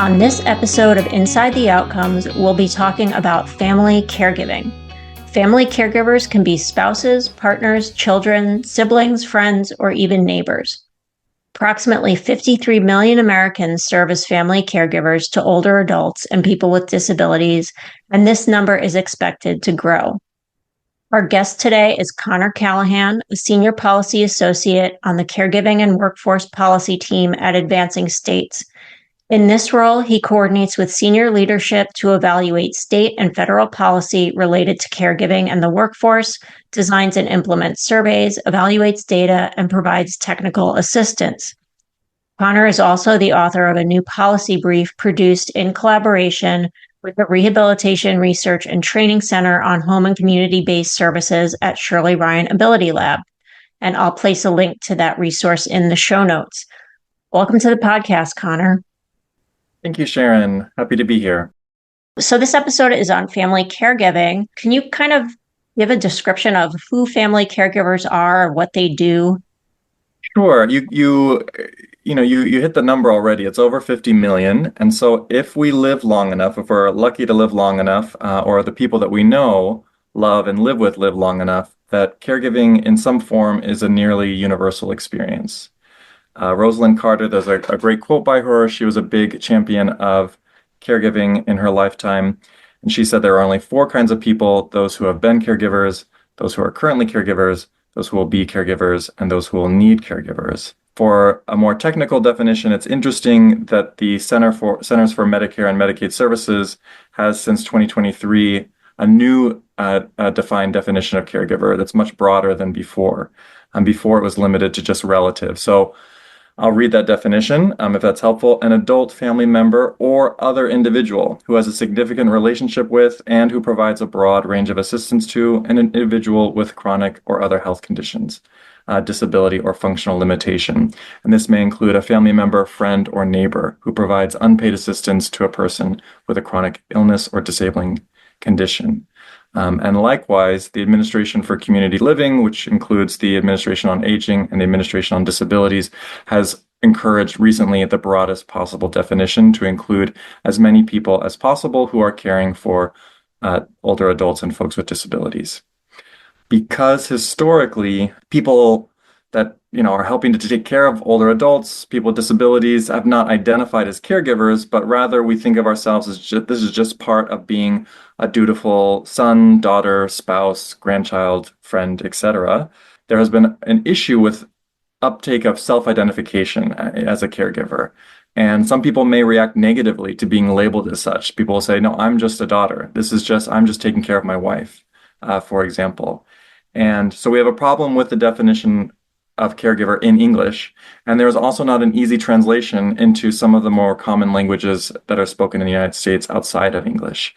On this episode of Inside the Outcomes, we'll be talking about family caregiving. Family caregivers can be spouses, partners, children, siblings, friends, or even neighbors. Approximately 53 million Americans serve as family caregivers to older adults and people with disabilities, and this number is expected to grow. Our guest today is Conor Callahan, a senior policy associate on the caregiving and workforce policy team at Advancing States. In this role, he coordinates with senior leadership to evaluate state and federal policy related to caregiving and the workforce, designs and implements surveys, evaluates data, and provides technical assistance. Conor is also the author of a new policy brief produced in collaboration with the Rehabilitation Research and Training Center on Home and Community-Based Services at Shirley Ryan Ability Lab. And I'll place a link to that resource in the show notes. Welcome to the podcast, Conor. Thank you, Sharon. Happy to be here. So this episode is on family caregiving. Can you kind of give a description of who family caregivers are, or what they do? Sure. You hit the number already. It's over 50 million. And so if we live long enough, if we're lucky to live long enough, or the people that we know, love, and live with live long enough, that caregiving in some form is a nearly universal experience. Rosalind Carter, there's a great quote by her. She was a big champion of caregiving in her lifetime. And she said there are only four kinds of people: those who have been caregivers, those who are currently caregivers, those who will be caregivers, and those who will need caregivers. For a more technical definition, it's interesting that the Centers for Medicare and Medicaid Services has since 2023 a new defined definition of caregiver that's much broader than before. Before it was limited to just relative. So I'll read that definition if that's helpful. An adult family member or other individual who has a significant relationship with and who provides a broad range of assistance to an individual with chronic or other health conditions, disability, or functional limitation. And this may include a family member, friend, or neighbor who provides unpaid assistance to a person with a chronic illness or disabling condition. And likewise, the Administration for Community Living, which includes the Administration on Aging and the Administration on Disabilities, has encouraged recently the broadest possible definition to include as many people as possible who are caring for older adults and folks with disabilities. Because historically, people that are helping to take care of older adults, people with disabilities, have not identified as caregivers, but rather we think of ourselves as this is just part of being a dutiful son, daughter, spouse, grandchild, friend, etc. There has been an issue with uptake of self-identification as a caregiver. And some people may react negatively to being labeled as such. People will say, no, I'm just a daughter. I'm just taking care of my wife, for example. And so we have a problem with the definition of caregiver in English. And there is also not an easy translation into some of the more common languages that are spoken in the United States outside of English.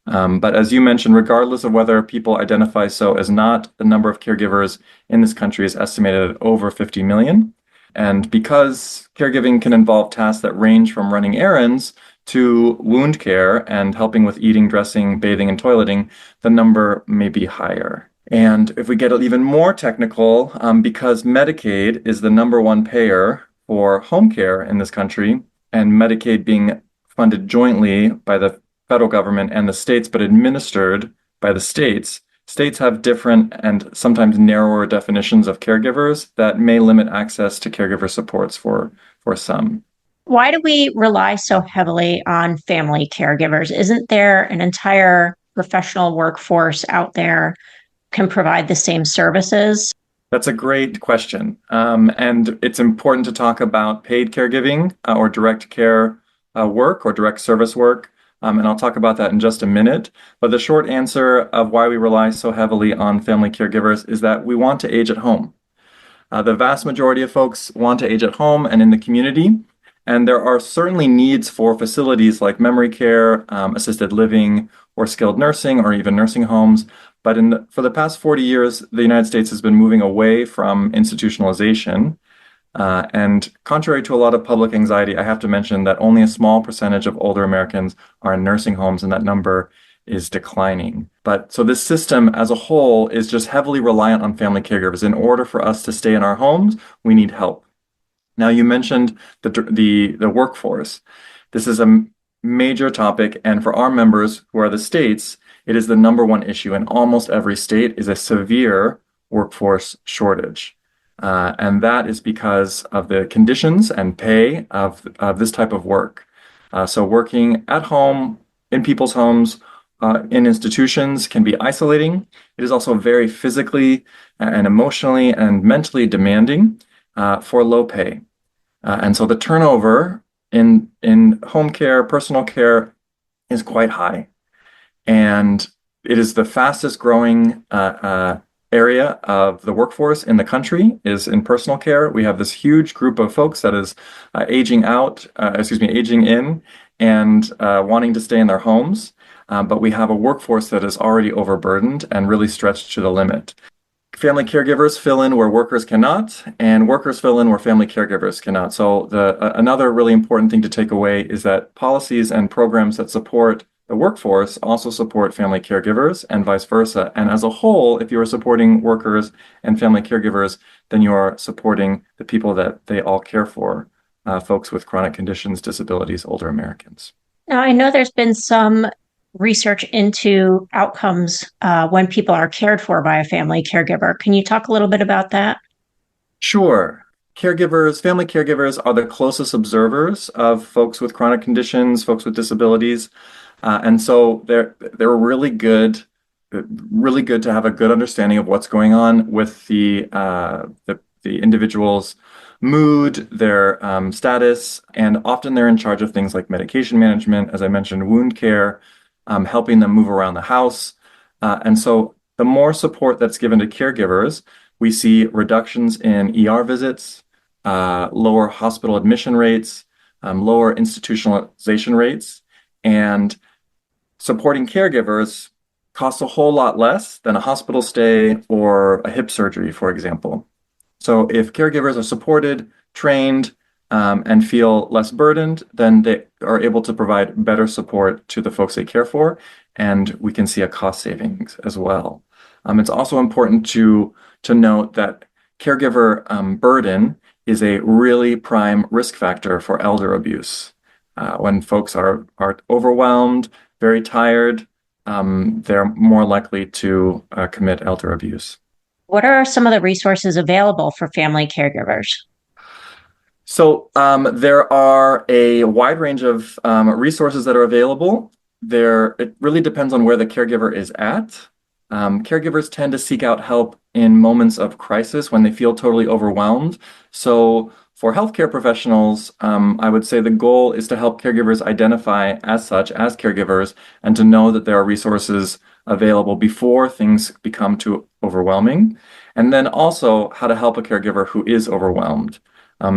But as you mentioned, regardless of whether people identify so as not, the number of caregivers in this country is estimated at over 50 million. And because caregiving can involve tasks that range from running errands to wound care and helping with eating, dressing, bathing, and toileting, the number may be higher. And if we get even more technical, because Medicaid is the number one payer for home care in this country, and Medicaid being funded jointly by the federal government and the states, but administered by the states, states have different and sometimes narrower definitions of caregivers that may limit access to caregiver supports for some. Why do we rely so heavily on family caregivers? Isn't there an entire professional workforce out there can provide the same services? That's a great question. And it's important to talk about paid caregiving or direct care work or direct service work. And I'll talk about that in just a minute. But the short answer of why we rely so heavily on family caregivers is that we want to age at home. The vast majority of folks want to age at home and in the community. And there are certainly needs for facilities like memory care, assisted living, or skilled nursing, or even nursing homes. But for the past 40 years, the United States has been moving away from institutionalization. And contrary to a lot of public anxiety, I have to mention that only a small percentage of older Americans are in nursing homes, and that number is declining. But so this system as a whole is just heavily reliant on family caregivers. In order for us to stay in our homes, we need help. Now, you mentioned the workforce. This is a major topic, and for our members who are the states, it is the number one issue in almost every state is a severe workforce shortage. And that is because of the conditions and pay of this type of work. So working at home, in people's homes, in institutions can be isolating. It is also very physically and emotionally and mentally demanding for low pay. And so the turnover in home care, personal care is quite high. And it is the fastest growing area of the workforce in the country is in personal care. We have this huge group of folks that is aging in and wanting to stay in their homes. But we have a workforce that is already overburdened and really stretched to the limit. Family caregivers fill in where workers cannot, and workers fill in where family caregivers cannot. So another really important thing to take away is that policies and programs that support the workforce also support family caregivers and vice versa. And as a whole, if you are supporting workers and family caregivers, then you are supporting the people that they all care for, folks with chronic conditions, disabilities, older Americans. Now, I know there's been some research into outcomes when people are cared for by a family caregiver. Can you talk a little bit about that? Sure. Caregivers, family caregivers are the closest observers of folks with chronic conditions, folks with disabilities. And so they're really good to have a good understanding of what's going on with the individual's mood, their status, and often they're in charge of things like medication management, as I mentioned, wound care, helping them move around the house. And so the more support that's given to caregivers, we see reductions in ER visits, lower hospital admission rates, lower institutionalization rates, and supporting caregivers costs a whole lot less than a hospital stay or a hip surgery, for example. So if caregivers are supported, trained, and feel less burdened, then they are able to provide better support to the folks they care for, and we can see a cost savings as well. It's also important to note that caregiver burden is a really prime risk factor for elder abuse. When folks are overwhelmed, very tired, they're more likely to commit elder abuse. What are some of the resources available for family caregivers? So there are a wide range of resources that are available. It really depends on where the caregiver is at. Caregivers tend to seek out help in moments of crisis when they feel totally overwhelmed. So for healthcare professionals, I would say the goal is to help caregivers identify as such, as caregivers, and to know that there are resources available before things become too overwhelming. And then also how to help a caregiver who is overwhelmed.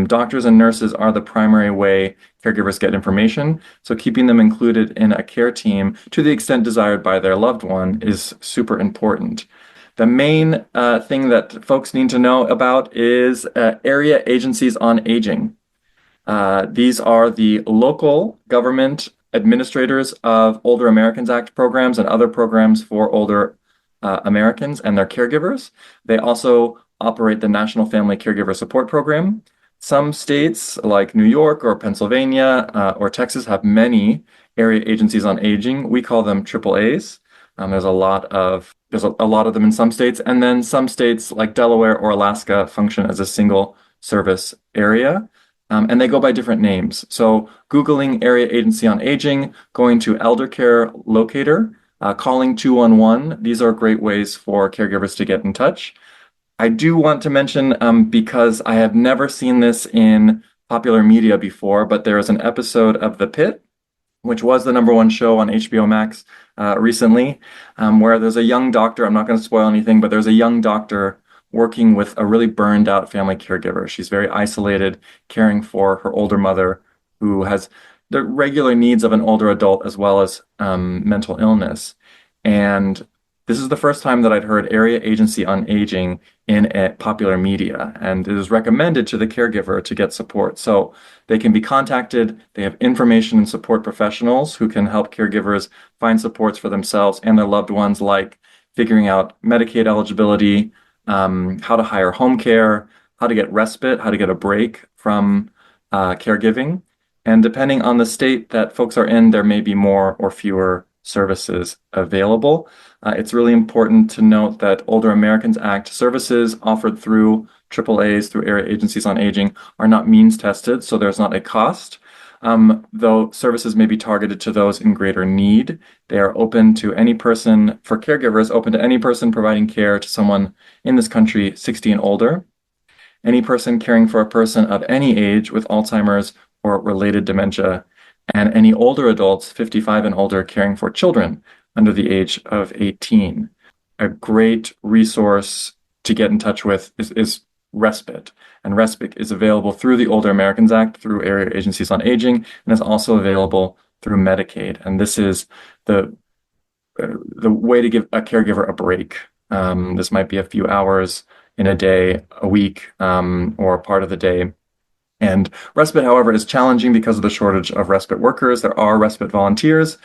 Doctors and nurses are the primary way caregivers get information, so keeping them included in a care team to the extent desired by their loved one is super important. The main thing that folks need to know about is area agencies on aging. These are the local government administrators of Older Americans Act programs and other programs for older Americans and their caregivers. They also operate the National Family Caregiver Support Program. Some states like New York or Pennsylvania or Texas have many area agencies on aging. We call them AAAs. There's a lot of them in some states, and then some states like Delaware or Alaska function as a single service area, and they go by different names. So Googling area agency on aging, going to elder care locator, calling 211. These are great ways for caregivers to get in touch. I do want to mention, because I have never seen this in popular media before, but there is an episode of The Pit, which was the number one show on HBO Max recently, where there's a young doctor. I'm not going to spoil anything, but there's a young doctor working with a really burned out family caregiver. She's very isolated, caring for her older mother who has the regular needs of an older adult as well as mental illness. And this is the first time that I'd heard area agency on aging in popular media, and it is recommended to the caregiver to get support. So they can be contacted. They have information and support professionals who can help caregivers find supports for themselves and their loved ones, like figuring out Medicaid eligibility, how to hire home care, how to get respite, how to get a break from caregiving. And depending on the state that folks are in, there may be more or fewer services available. It's really important to note that Older Americans Act services offered through AAAs, through area agencies on aging, are not means tested, so there's not a cost. Though services may be targeted to those in greater need, they are open to any person, for caregivers, open to any person providing care to someone in this country 60 and older, any person caring for a person of any age with Alzheimer's or related dementia, and any older adults 55 and older caring for children under the age of 18. A great resource to get in touch with is respite. And respite is available through the Older Americans Act, through area agencies on aging, and is also available through Medicaid. And this is the way to give a caregiver a break. This might be a few hours in a day, a week, or part of the day. And respite, however, is challenging because of the shortage of respite workers. There are respite volunteers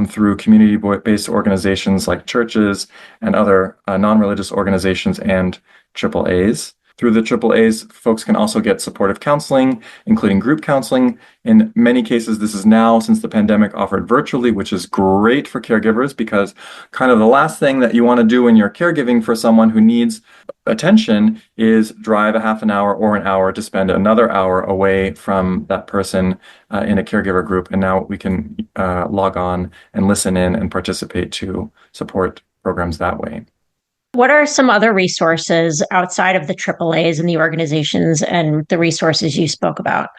through community-based organizations like churches and other non-religious organizations and AAAs. Through the AAAs, folks can also get supportive counseling, including group counseling. In many cases, this is now, since the pandemic, offered virtually, which is great for caregivers because kind of the last thing that you want to do when you're caregiving for someone who needs attention is drive a half an hour or an hour to spend another hour away from that person in a caregiver group. And now we can log on and listen in and participate to support programs that way. What are some other resources outside of the AAAs and the organizations and the resources you spoke about?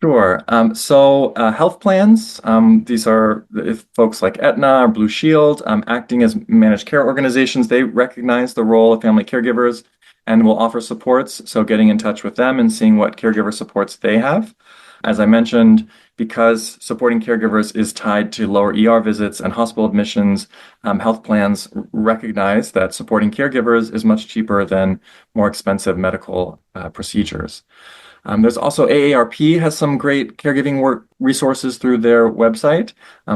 Sure. Health plans, these are if folks like Aetna or Blue Shield, acting as managed care organizations. They recognize the role of family caregivers and will offer supports. So getting in touch with them and seeing what caregiver supports they have. As I mentioned, because supporting caregivers is tied to lower ER visits and hospital admissions, health plans recognize that supporting caregivers is much cheaper than more expensive medical procedures. There's also AARP has some great caregiving work resources through their website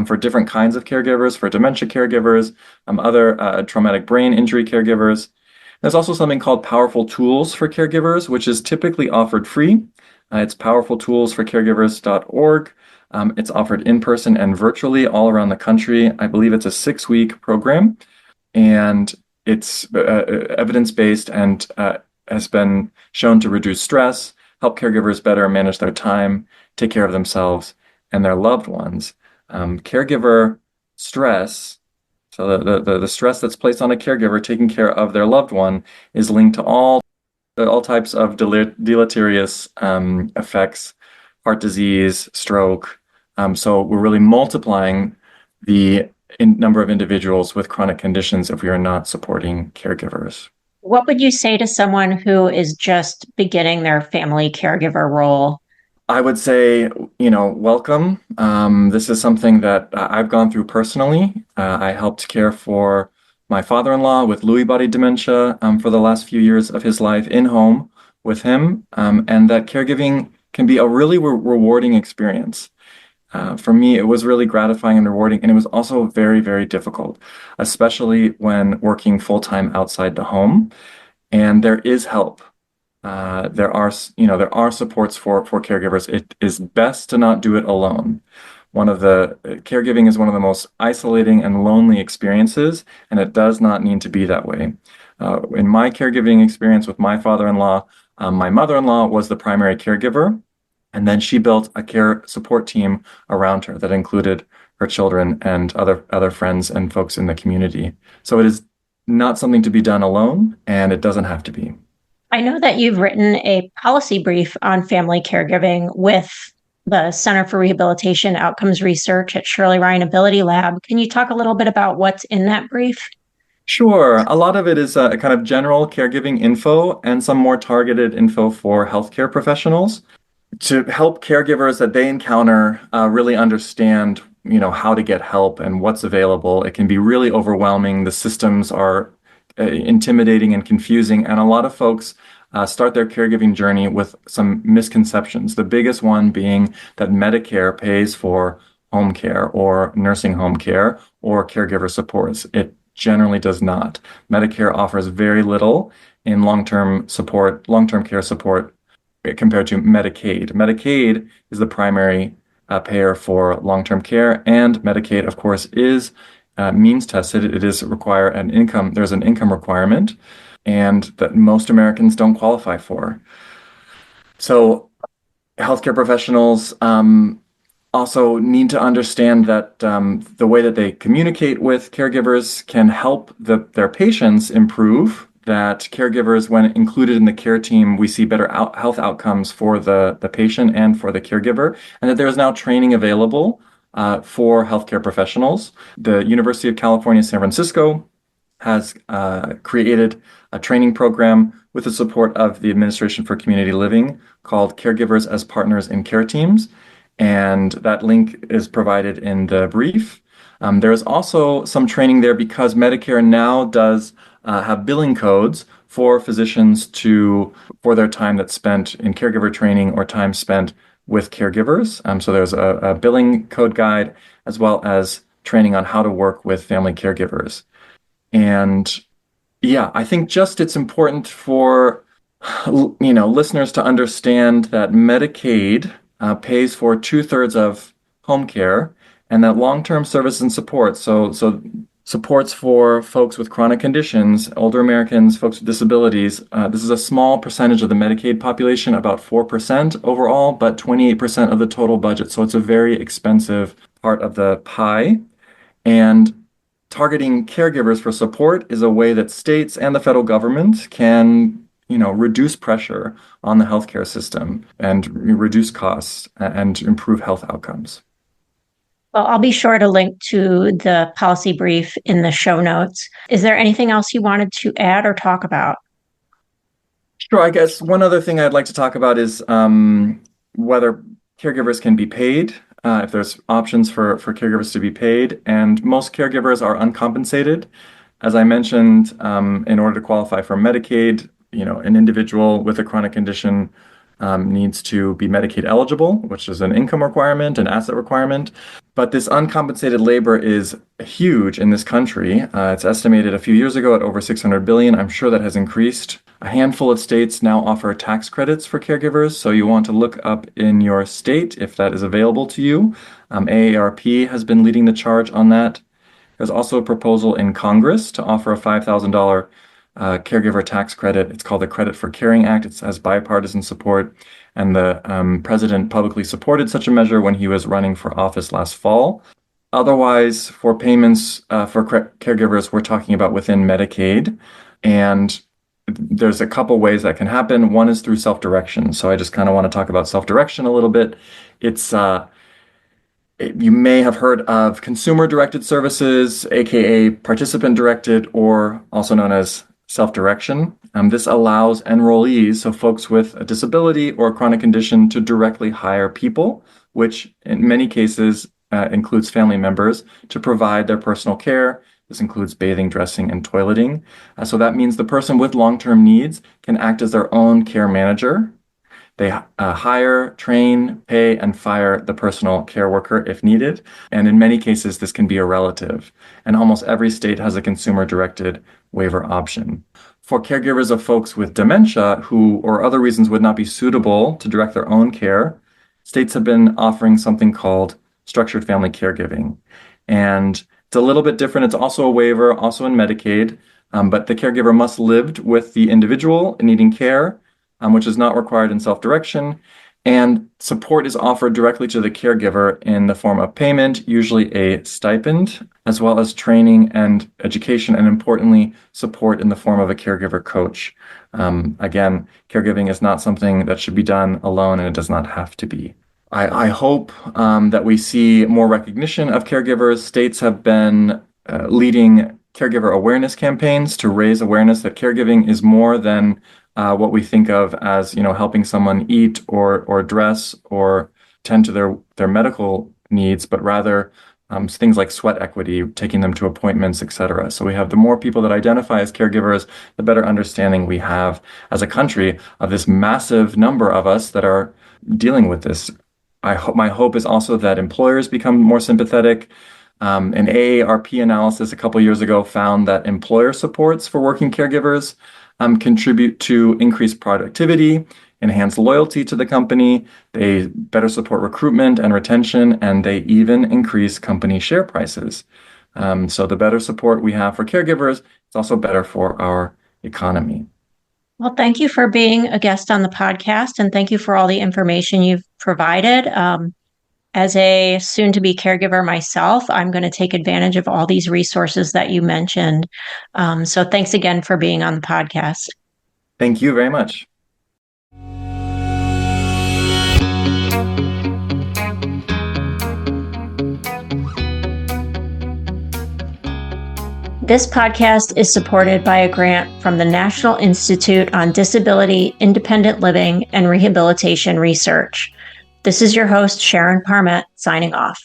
for different kinds of caregivers, for dementia caregivers, other traumatic brain injury caregivers. There's also something called Powerful Tools for Caregivers, which is typically offered free. It's powerfultoolsforcaregivers.org. It's offered in person and virtually all around the country. I believe it's a 6-week program, and it's evidence-based and has been shown to reduce stress, help caregivers better manage their time, take care of themselves and their loved ones. Caregiver stress, so the stress that's placed on a caregiver taking care of their loved one, is linked to all types of deleterious effects, heart disease, stroke. So we're really multiplying the number of individuals with chronic conditions if we are not supporting caregivers. What would you say to someone who is just beginning their family caregiver role? I would say, welcome. This is something that I've gone through personally. I helped care for my father-in-law with Lewy body dementia for the last few years of his life in home with him, and that caregiving can be a really rewarding experience. For me, it was really gratifying and rewarding, and it was also very, very difficult, especially when working full-time outside the home. And there is help. There are supports for caregivers. It is best to not do it alone. Caregiving is one of the most isolating and lonely experiences, and it does not need to be that way. In my caregiving experience with my father-in-law, my mother-in-law was the primary caregiver, and then she built a care support team around her that included her children and other friends and folks in the community. So it is not something to be done alone, and it doesn't have to be. I know that you've written a policy brief on family caregiving with the Center for Rehabilitation Outcomes Research at Shirley Ryan Ability Lab. Can you talk a little bit about what's in that brief? Sure. A lot of it is a kind of general caregiving info and some more targeted info for healthcare professionals to help caregivers that they encounter really understand, how to get help and what's available. It can be really overwhelming. The systems are intimidating and confusing, and a lot of folks start their caregiving journey with some misconceptions. The biggest one being that Medicare pays for home care or nursing home care or caregiver supports. It generally does not. Medicare offers very little in long-term care support compared to Medicaid. Medicaid is the primary payer for long-term care, and Medicaid, of course, is means tested. It is require an income. There's an income requirement, and that most Americans don't qualify for. So healthcare professionals also need to understand that the way that they communicate with caregivers can help their patients improve. That caregivers, when included in the care team, we see better health outcomes for the patient and for the caregiver, and that there is now training available for healthcare professionals. The University of California, San Francisco has created a training program with the support of the Administration for Community Living called Caregivers as Partners in Care Teams. And that link is provided in the brief. There is also some training there because Medicare now does have billing codes for physicians for their time that's spent in caregiver training or time spent with caregivers. So there's a billing code guide as well as training on how to work with family caregivers. And yeah, I think just it's important for listeners to understand that Medicaid pays for 2/3 of home care, and that long-term service and support, so supports for folks with chronic conditions, older Americans, folks with disabilities. This is a small percentage of the Medicaid population, about 4% overall, but 28% of the total budget. So it's a very expensive part of the pie. And targeting caregivers for support is a way that states and the federal government can, reduce pressure on the healthcare system and reduce costs and improve health outcomes. Well, I'll be sure to link to the policy brief in the show notes. Is there anything else you wanted to add or talk about? Sure. I guess one other thing I'd like to talk about is whether caregivers can be paid, if there's options for caregivers to be paid. And most caregivers are uncompensated. As I mentioned, in order to qualify for Medicaid, an individual with a chronic condition needs to be Medicaid eligible, which is an income requirement, an asset requirement. But this uncompensated labor is huge in this country. It's estimated a few years ago at over 600 billion. I'm sure that has increased. A handful of states now offer tax credits for caregivers, so you want to look up in your state if that is available to you. AARP has been leading the charge on that. There's also a proposal in Congress to offer a $5,000 caregiver tax credit. It's called the Credit for Caring Act. It has bipartisan support, and the president publicly supported such a measure when he was running for office last fall. Otherwise, for payments for caregivers, we're talking about within Medicaid, and there's a couple ways that can happen. One is through self-direction. So I just kind of want to talk about self-direction a little bit. It's you may have heard of consumer-directed services, aka participant-directed, or also known as self-direction. This allows enrollees, so folks with a disability or a chronic condition, to directly hire people, which in many cases includes family members, to provide their personal care. This includes bathing, dressing, and toileting. So that means the person with long-term needs can act as their own care manager. They hire, train, pay, and fire the personal care worker if needed. And in many cases, this can be a relative. And almost every state has a consumer-directed waiver option. For caregivers of folks with dementia who, or other reasons, would not be suitable to direct their own care, states have been offering something called structured family caregiving. And it's a little bit different. It's also a waiver, also in Medicaid, but the caregiver must live with the individual needing care, which is not required in self-direction, and support is offered directly to the caregiver in the form of payment, usually a stipend, as well as training and education, and importantly, support in the form of a caregiver coach. Again, caregiving is not something that should be done alone, and it does not have to be. I hope that we see more recognition of caregivers. States have been leading caregiver awareness campaigns to raise awareness that caregiving is more than what we think of as, helping someone eat or dress or tend to their medical needs, but rather things like sweat equity, taking them to appointments, etc. So we have the more people that identify as caregivers, the better understanding we have as a country of this massive number of us that are dealing with this. My hope is also that employers become more sympathetic. An AARP analysis a couple years ago found that employer supports for working caregivers contribute to increased productivity enhance loyalty to the company, they better support recruitment and retention, and they even increase company share prices. So the better support we have for caregivers, it's also better for our economy. Well, thank you for being a guest on the podcast, and thank you for all the information you've provided. As a soon-to-be caregiver myself, I'm going to take advantage of all these resources that you mentioned. So thanks again for being on the podcast. Thank you very much. This podcast is supported by a grant from the National Institute on Disability, Independent Living, and Rehabilitation Research. This is your host, Sharon Parmet, signing off.